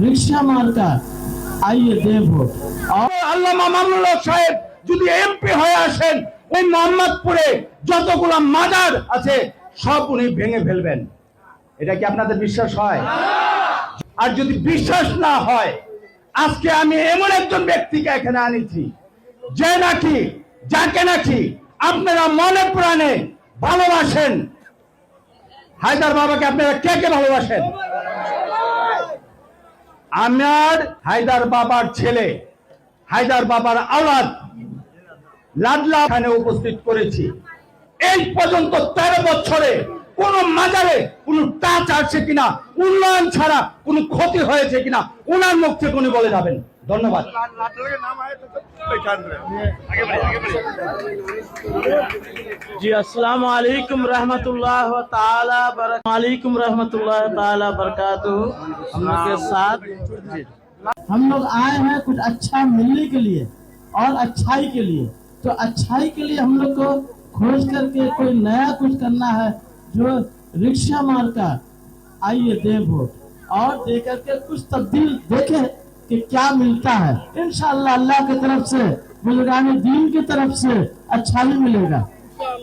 Rickshaw मार्का आइए दे vote. আল্লামা মামুনুল হক সাহেব যদি এমপি হয়ে আসেন, ওই মোহাম্মদপুরে যতগুলো মাজার আছে সব উনি ভেঙে ফেলবেন। এটা কি আপনাদের বিশ্বাস হয়? আর যদি বিশ্বাস না হয়, আজকে আমি এমন একজন ব্যক্তিকে এখানে আনিছি যে নাকি যাকে নাকি আপনারা মনে প্রাণে ভালোবাসেন। হায়দার বাবাকে আপনারা কে কে ভালোবাসেন? আমার হায়দার বাবার ছেলে, হায়দার বাবার আওলাদ লাডলা এখানে উপস্থিত করেছি। এই পর্যন্ত 13 বছরে কোন মাজারে কোন টাচ আসছে কিনা, উন্নয়ন ছাড়া কোন ক্ষতি হয়েছে কিনা ওনার মুখ থেকে উনি বলে যাবেন। ধন্যবাদ। जी अस्सलाम वालेकुम रहमतुल्लाह व ताला वालेकुम रहमतुल्लाह ताला बरकातहू। हम लोग के साथ हम लोग आए हैं कुछ अच्छा मिलने के लिए और अच्छाई के लिए। तो अच्छाई के लिए हम लोग को खोज करके कोई नया कुछ करना है, जो रिक्शा मार्का आइए दे वोट और दे करके कुछ तब्दील देखे कि क्या मिलता है। इंशाअल्लाह अल्लाह की तरफ से, बुजुर्गान दीन की तरफ से अच्छाई मिलेगा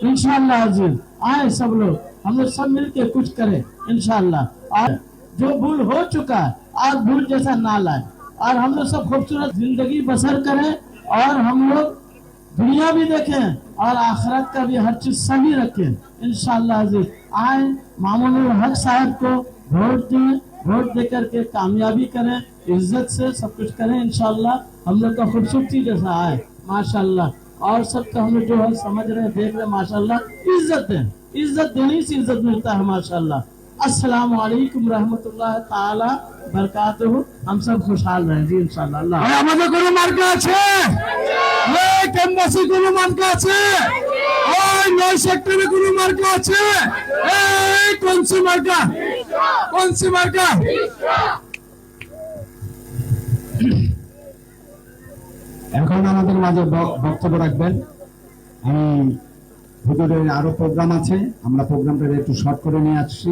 इंशाअल्लाह। अजीज आए सब लोग, हम लोग सब मिलके कुछ करें इंशाअल्लाह। और जो भूल हो चुका है आज भूल जैसा ना लाए, और हम लोग सब खूबसूरत जिंदगी बसर करें और हम लोग दुनिया भी देखें और आखिरत का भी हर चीज सही रखें इंशाअल्लाह। अजीज आए मामूनुल हक साहब को वोट दें, वोट दे करके कामयाबी करें, इज्जत से सब कुछ करें इंशाअल्लाह। हम लोग का खूबसूरती जैसा आए माशाअल्लाह, और सब तो हम लोग जो है समझ रहे हैं, देख रहे हैं माशाअल्लाह। इज्जत दें, इज्जत देने से इज्जत मिलता है माशाअल्लाह। अस्सलाम वालेकुम रहमतुल्लाह ताला बरकातहू। हम सब खुशहाल रहें जी इंशाअल्लाह। अल्लाह আমাদের কোনো মার্কা আছে? এই ক্যাম্পাসে কোনো মার্কা আছে? ওই 9 সেক্টরে কোনো মার্কা আছে? এই কোন সি মার্কা? কোন সি মার্কা? এখন আমাদের মাঝে বক্তব্য রাখবেন। আমি ভিতরে আরো প্রোগ্রাম আছে, আমরা প্রোগ্রামটা একটু শর্ট করে নিয়ে আসছি।